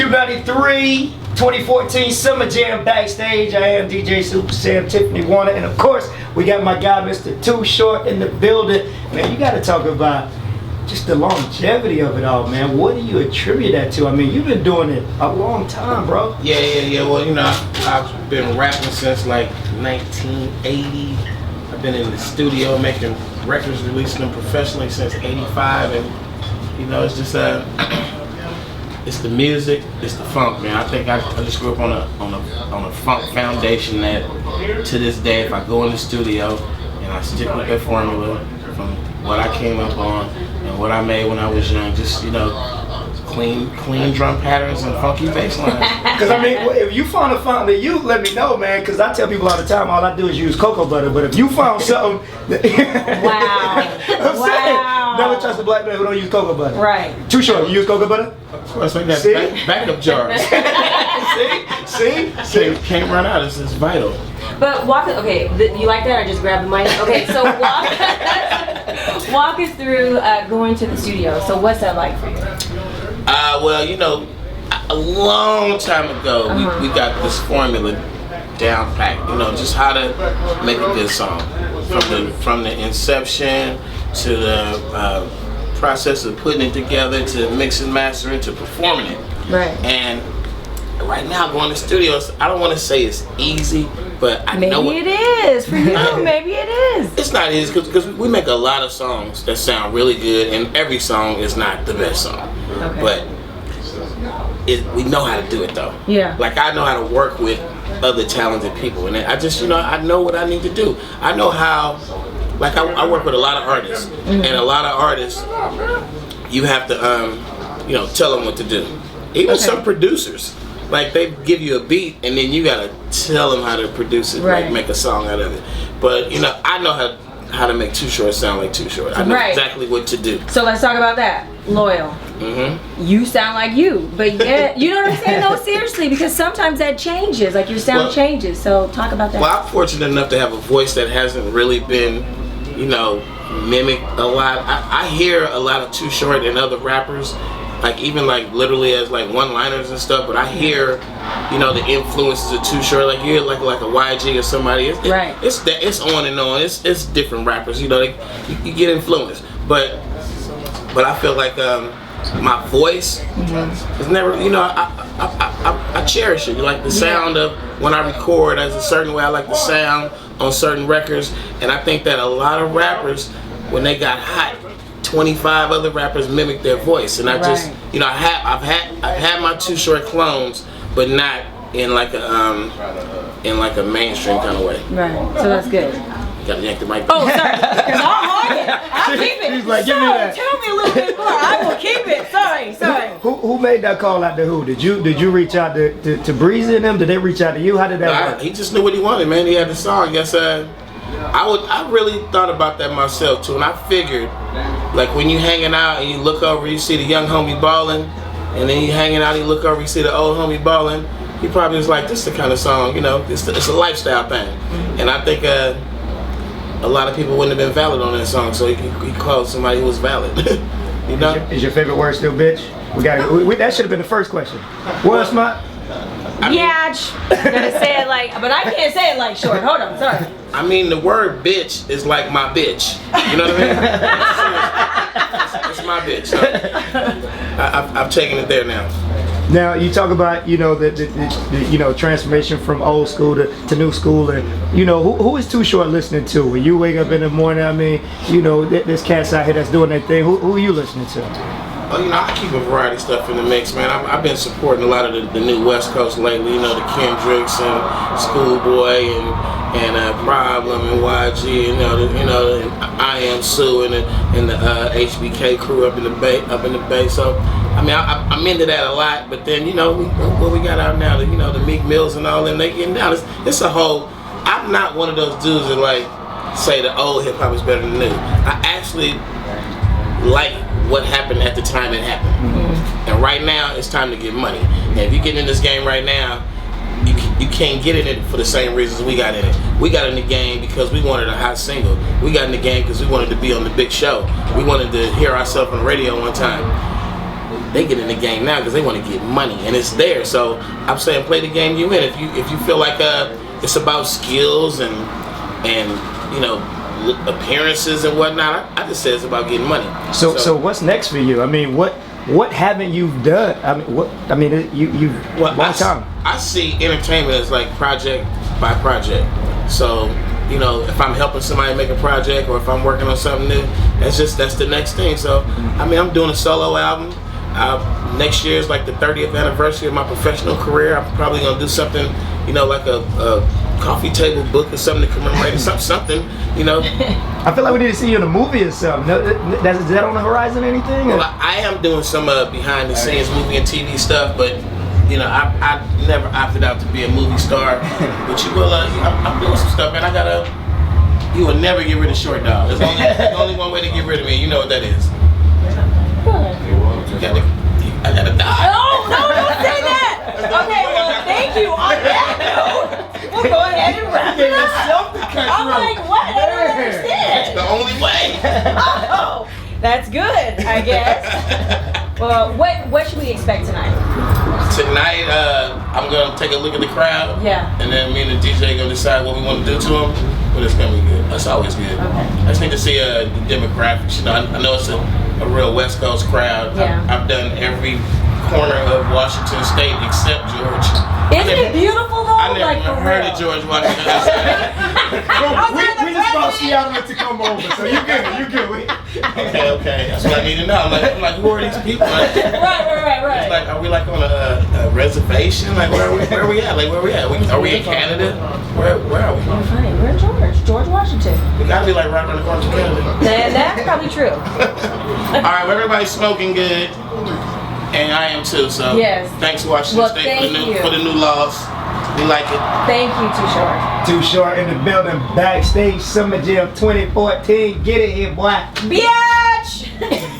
Q93 2014 Summer Jam backstage. I am DJ Super Sam, Tiffany Warner, and of course we got my guy Mr. Too Short in the building. Man, you got to talk about just the longevity of it all, man. What do you attribute that to? I mean, you've been doing it a long time, bro. Yeah. Well, you know, I've been rapping since like 1980. I've been in the studio making records, releasing them professionally since '85, and you know, it's just it's the music, it's the funk, man. I think I just grew up on a funk foundation that to this day, if I go in the studio and I stick with that formula from what I came up on and what I made when I was young, just, you know, clean drum patterns and funky bass lines. Because I mean, if you found a fountain of youth, let me know, man. Because I tell people all the time, all I do is use cocoa butter. But if you found something, I'm saying, never trust a black man who don't use cocoa butter. Right. Too Short, you use cocoa butter? Of course, like that backup jars. See, can't run out. It's vital. But walk. Okay, you like that? I just grabbed the mic. Okay, so walk us through going to the studio. So what's that like for you? Well, you know, a long time ago, we got this formula down packed. You know, just how to make a good song, from the inception to the process of putting it together, to mix and mastering, to performing it. Right. And right now, going to studios, I don't want to say it's easy, but I know it is for you. Maybe it is. It's not easy because we make a lot of songs that sound really good, and every song is not the best song. Okay. But we know how to do it though. Yeah. Like I know how to work with other talented people, and I just, you know, I know what I need to do. I know how. Like I work with a lot of artists, and a lot of artists, you have to, you know, tell them what to do. Even some producers, like they give you a beat, and then you gotta tell them how to produce it, like make a song out of it. But you know, I know how to make Too Short sound like Too Short. I know exactly what to do. So let's talk about that. Loyal. You sound like you, but yeah, you know what I'm saying? No, seriously, because sometimes that changes, like your sound changes. So talk about that. Well, I'm fortunate enough to have a voice that hasn't really been, you know, mimicked a lot. I hear a lot of Too Short and other rappers, like even like literally as like one-liners and stuff, but I hear, you know, the influences of Too Short. Like you hear like a YG or somebody. It's on and on. It's different rappers. You know, you get influenced, but I feel like my voice is never. You know, I cherish it. Like the sound of when I record, there's a certain way I like the sound on certain records, and I think that a lot of rappers, when they got hot, 25 other rappers mimic their voice, and I just, you know, I've had my Too Short clones, but not in like a mainstream kind of way. Right. So that's good. You gotta yank the mic. Oh, sorry. Because I'll keep it. She's like, give me that. Tell me a little bit more. I will keep it. Sorry. Who made that call out to who? Did you reach out to Breezy and them? Did they reach out to you? How did that work? He just knew what he wanted, man. He had the song. Yes, I really thought about that myself too, and I figured, like when you hanging out and you look over, you see the young homie balling, and then you hanging out, you look over, you see the old homie balling. He probably was like, this is the kind of song, you know, it's a lifestyle thing, and I think a lot of people wouldn't have been valid on that song, so he called somebody who was valid. You know? Is your favorite word still bitch? That should have been the first question. What's my? Gonna say it like, but I can't say it like Short. Hold on, sorry. I mean, the word bitch is like my bitch. You know what I mean? It's my bitch. So I've taken it there now. Now you talk about, you know, the you know, transformation from old school to new school, and you know, who is Too Short listening to? When you wake up in the morning, I mean, you know, there's cats out here that's doing their thing. Who are you listening to? Well, you know, I keep a variety of stuff in the mix, man. I've been supporting a lot of the new West Coast lately. You know, the Kendricks and Schoolboy and Problem and YG. You know, and I Am Sue and the HBK crew up in the Bay. So, I mean, I'm into that a lot. But then, you know, what we got out now, you know, the Meek Mills and all them, they getting down. It's a whole. I'm not one of those dudes that like say the old hip hop is better than the new. I actually like what happened at the time it happened. And right now it's time to get money. And if you get in this game right now, you can't get in it for the same reasons we got in it. We got in the game because we wanted a hot single. We got in the game because we wanted to be on the big show. We wanted to hear ourselves on the radio one time. they get in the game now because they want to get money, and it's there. So I'm saying play the game you in. If you feel like it's about skills and you know, appearances and whatnot, I just say it's about getting money. So what's next for you? I mean, what haven't you done? I mean, you long time. I see entertainment as like project by project. So, you know, if I'm helping somebody make a project or if I'm working on something new, that's the next thing. So, I mean, I'm doing a solo album. Next year is like the 30th anniversary of my professional career. I'm probably gonna do something, you know, like a coffee table book or something to commemorate something, you know. I feel like we need to see you in a movie or something. Is that on the horizon or anything? Well, I am doing some behind the scenes movie and TV stuff, but you know, I never opted out to be a movie star. But you will, I'm doing some stuff, and you will never get rid of Short Dog. There's only one way to get rid of me. You know what that is. I gotta die. No, don't say that. Okay, well, thank you. On that note, we'll go ahead and wrap it up. I'm like, what? I don't understand. The only way. Oh, that's good, I guess. Well, what should we expect tonight? Tonight, I'm gonna take a look at the crowd. Yeah. And then me and the DJ gonna decide what we want to do to them. But it's gonna be good. That's always good. Okay. I just need to see the demographics. You know, I know it's a real West Coast crowd. Yeah. I've done every corner of Washington State except George. Isn't it beautiful though? I never heard of George Washington. We just brought Seattle to come over, so you good. Okay. That's what I need to know. I'm like, who are these people? Like, Right. it's like, are we like on a reservation? Like, where are we at? Like, where are we at? Are we in Canada? Where are we? You're funny. We're in George Washington. We gotta be like right around the corner from Canada. That's probably true. All right, well, everybody's smoking good, and I am too. So Yes. thanks for watching this day for the new laws. We like it. Thank you, Too Short. Too Short in the building, backstage Summer Jam 2014. Get it here, boy. Bitch!